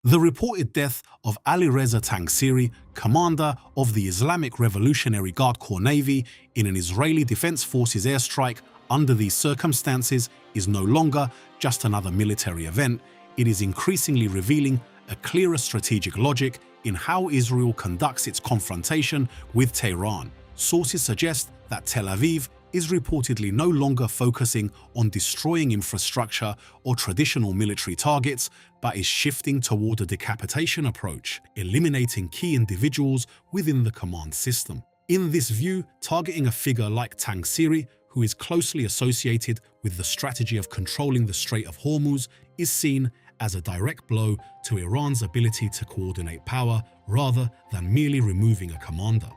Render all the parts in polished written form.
The reported death of Alireza Tangsiri, commander of the Islamic Revolutionary Guard Corps Navy, in an Israeli Defense Forces airstrike under these circumstances is no longer just another military event. It is increasingly revealing a clearer strategic logic in how Israel conducts its confrontation with Tehran. Sources suggest that Tel Aviv is reportedly no longer focusing on destroying infrastructure or traditional military targets, but is shifting toward a decapitation approach, eliminating key individuals within the command system. In this view, targeting a figure like Tangsiri, who is closely associated with the strategy of controlling the Strait of Hormuz, is seen as a direct blow to Iran's ability to coordinate power rather than merely removing a commander.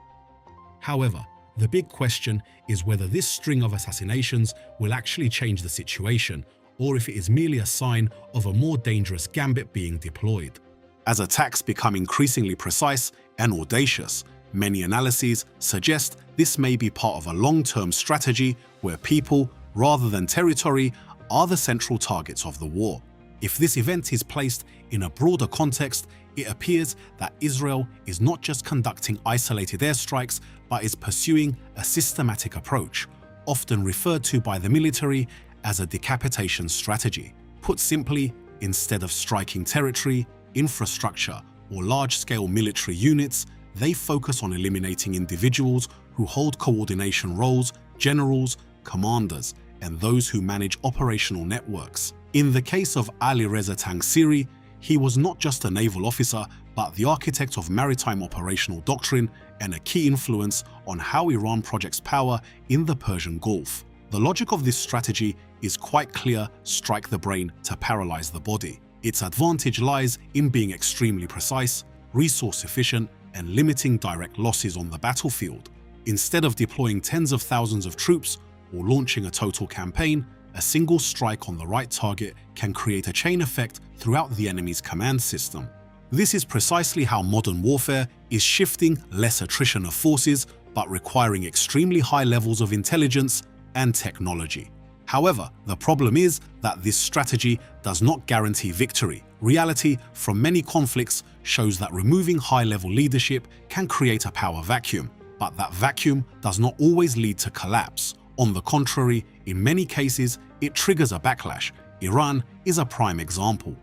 However, the big question is whether this string of assassinations will actually change the situation, or if it is merely a sign of a more dangerous gambit being deployed. As attacks become increasingly precise and audacious, many analyses suggest this may be part of a long-term strategy where people, rather than territory, are the central targets of the war. If this event is placed in a broader context, it appears that Israel is not just conducting isolated airstrikes, but is pursuing a systematic approach, often referred to by the military as a decapitation strategy. Put simply, instead of striking territory, infrastructure, or large-scale military units, they focus on eliminating individuals who hold coordination roles, generals, commanders, and those who manage operational networks. In the case of Alireza Tangsiri, he was not just a naval officer, but the architect of maritime operational doctrine and a key influence on how Iran projects power in the Persian Gulf. The logic of this strategy is quite clear: strike the brain to paralyze the body. Its advantage lies in being extremely precise, resource efficient, and limiting direct losses on the battlefield. Instead of deploying tens of thousands of troops or launching a total campaign, a single strike on the right target can create a chain effect throughout the enemy's command system. This is precisely how modern warfare is shifting: less attrition of forces, but requiring extremely high levels of intelligence and technology. However, the problem is that this strategy does not guarantee victory. Reality from many conflicts shows that removing high-level leadership can create a power vacuum, but that vacuum does not always lead to collapse. On the contrary, in many cases, it triggers a backlash. Iran is a prime example.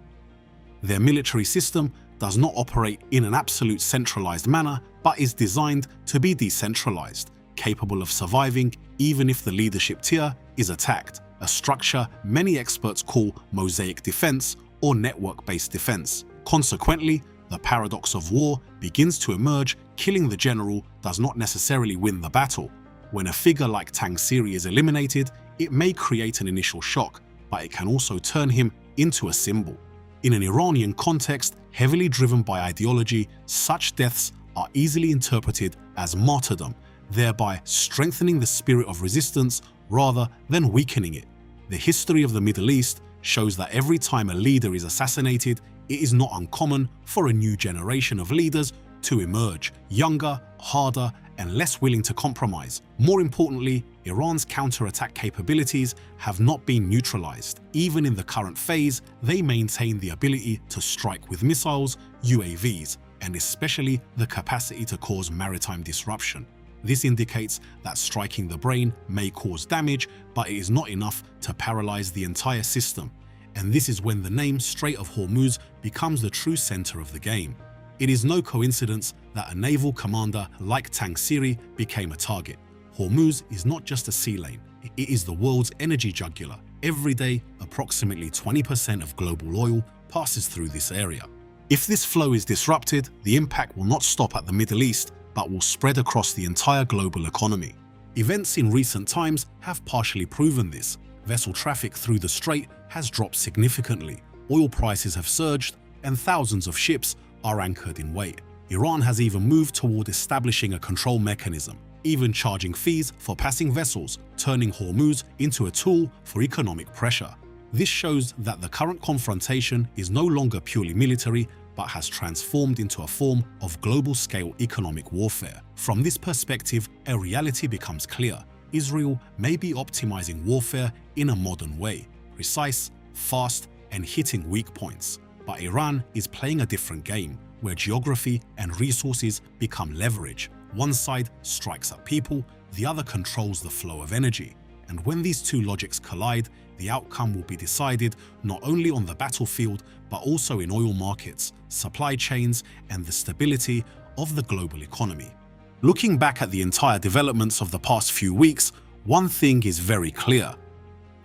Their military system does not operate in an absolute centralized manner, but is designed to be decentralized, capable of surviving even if the leadership tier is attacked, a structure many experts call mosaic defense or network-based defense. Consequently, the paradox of war begins to emerge. Killing the general does not necessarily win the battle. When a figure like Tangsiri is eliminated, it may create an initial shock, but it can also turn him into a symbol. In an Iranian context heavily driven by ideology, such deaths are easily interpreted as martyrdom, thereby strengthening the spirit of resistance rather than weakening it. The history of the Middle East shows that every time a leader is assassinated, it is not uncommon for a new generation of leaders to emerge, younger, harder, and less willing to compromise. More importantly, Iran's counterattack capabilities have not been neutralized. Even in the current phase, they maintain the ability to strike with missiles, UAVs, and especially the capacity to cause maritime disruption. This indicates that striking the brain may cause damage, but it is not enough to paralyze the entire system. And this is when the name Strait of Hormuz becomes the true center of the game. It is no coincidence that a naval commander like Tangsiri became a target. Hormuz is not just a sea lane, it is the world's energy jugular. Every day, approximately 20% of global oil passes through this area. If this flow is disrupted, the impact will not stop at the Middle East, but will spread across the entire global economy. Events in recent times have partially proven this. Vessel traffic through the strait has dropped significantly, oil prices have surged, and thousands of ships are anchored in wait. Iran has even moved toward establishing a control mechanism, even charging fees for passing vessels, turning Hormuz into a tool for economic pressure. This shows that the current confrontation is no longer purely military, but has transformed into a form of global-scale economic warfare. From this perspective, a reality becomes clear. Israel may be optimizing warfare in a modern way, precise, fast, and hitting weak points. But Iran is playing a different game, where geography and resources become leverage. One side strikes at people, the other controls the flow of energy. And when these two logics collide, the outcome will be decided not only on the battlefield, but also in oil markets, supply chains, and the stability of the global economy. Looking back at the entire developments of the past few weeks, one thing is very clear.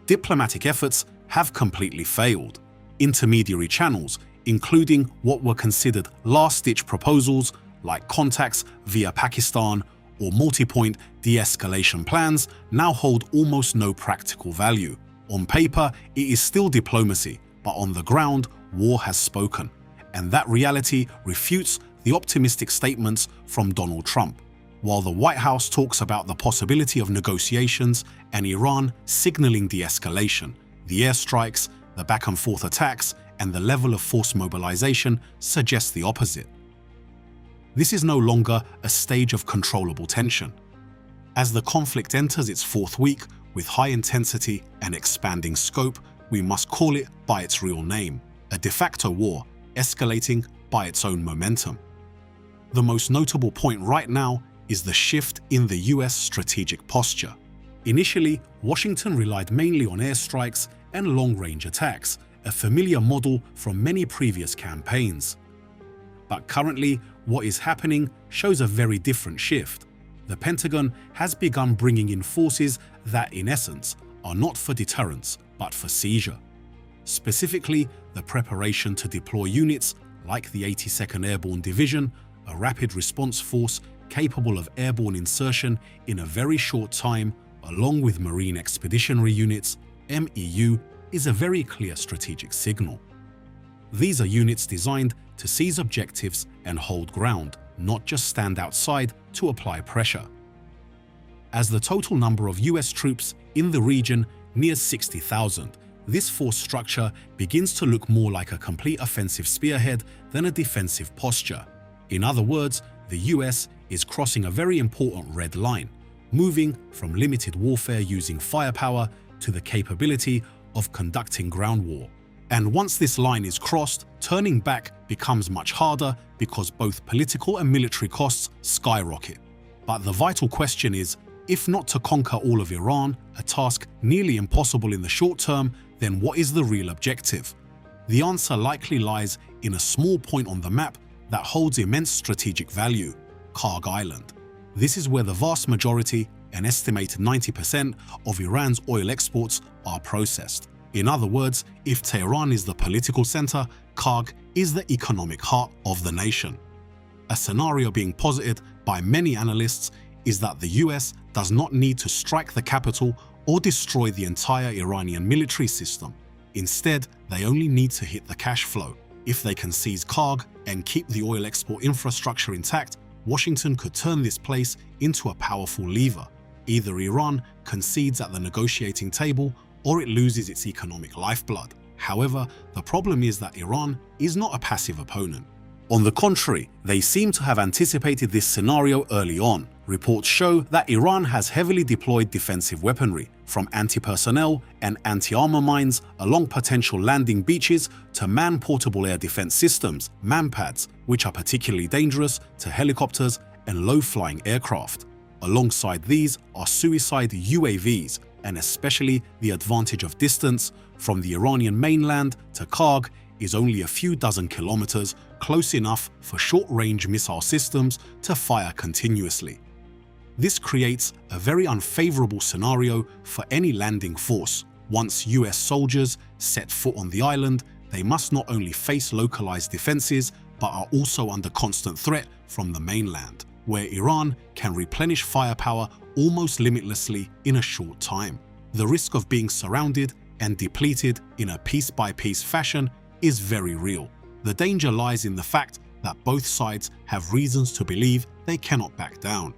Diplomatic efforts have completely failed. Intermediary channels, including what were considered last-ditch proposals like contacts via Pakistan or multi-point de-escalation plans, now hold almost no practical value. On paper, it is still diplomacy, but on the ground, war has spoken. And that reality refutes the optimistic statements from Donald Trump. While the White House talks about the possibility of negotiations and Iran signaling de-escalation, the airstrikes, the back-and-forth attacks, and the level of force mobilization suggest the opposite. This is no longer a stage of controllable tension. As the conflict enters its fourth week with high intensity and expanding scope, we must call it by its real name, a de facto war, escalating by its own momentum. The most notable point right now is the shift in the US strategic posture. Initially, Washington relied mainly on airstrikes and long-range attacks, a familiar model from many previous campaigns. But currently, what is happening shows a very different shift. The Pentagon has begun bringing in forces that, in essence, are not for deterrence, but for seizure. Specifically, the preparation to deploy units like the 82nd Airborne Division, a rapid response force capable of airborne insertion in a very short time, along with Marine Expeditionary Units, MEU, is a very clear strategic signal. These are units designed to seize objectives and hold ground, not just stand outside to apply pressure. As the total number of US troops in the region nears 60,000, this force structure begins to look more like a complete offensive spearhead than a defensive posture. In other words, the US is crossing a very important red line, moving from limited warfare using firepower to the capability of conducting ground war. And once this line is crossed, turning back becomes much harder because both political and military costs skyrocket. But the vital question is, if not to conquer all of Iran, a task nearly impossible in the short term, then what is the real objective? The answer likely lies in a small point on the map that holds immense strategic value: Karg Island. This is where the vast majority, an estimated 90% of Iran's oil exports are processed. In other words, if Tehran is the political center, Karg is the economic heart of the nation. A scenario being posited by many analysts is that the US does not need to strike the capital or destroy the entire Iranian military system. Instead, they only need to hit the cash flow. If they can seize Karg and keep the oil export infrastructure intact, Washington could turn this place into a powerful lever. Either Iran concedes at the negotiating table or it loses its economic lifeblood. However, the problem is that Iran is not a passive opponent. On the contrary, they seem to have anticipated this scenario early on. Reports show that Iran has heavily deployed defensive weaponry, from anti-personnel and anti-armor mines along potential landing beaches to man-portable air defense systems, MANPADS, which are particularly dangerous to helicopters and low-flying aircraft. Alongside these are suicide UAVs, and especially the advantage of distance from the Iranian mainland to Karg is only a few dozen kilometers, close enough for short-range missile systems to fire continuously. This creates a very unfavorable scenario for any landing force. Once US soldiers set foot on the island, they must not only face localized defenses, but are also under constant threat from the mainland, where Iran can replenish firepower almost limitlessly in a short time. The risk of being surrounded and depleted in a piece-by-piece fashion is very real. The danger lies in the fact that both sides have reasons to believe they cannot back down.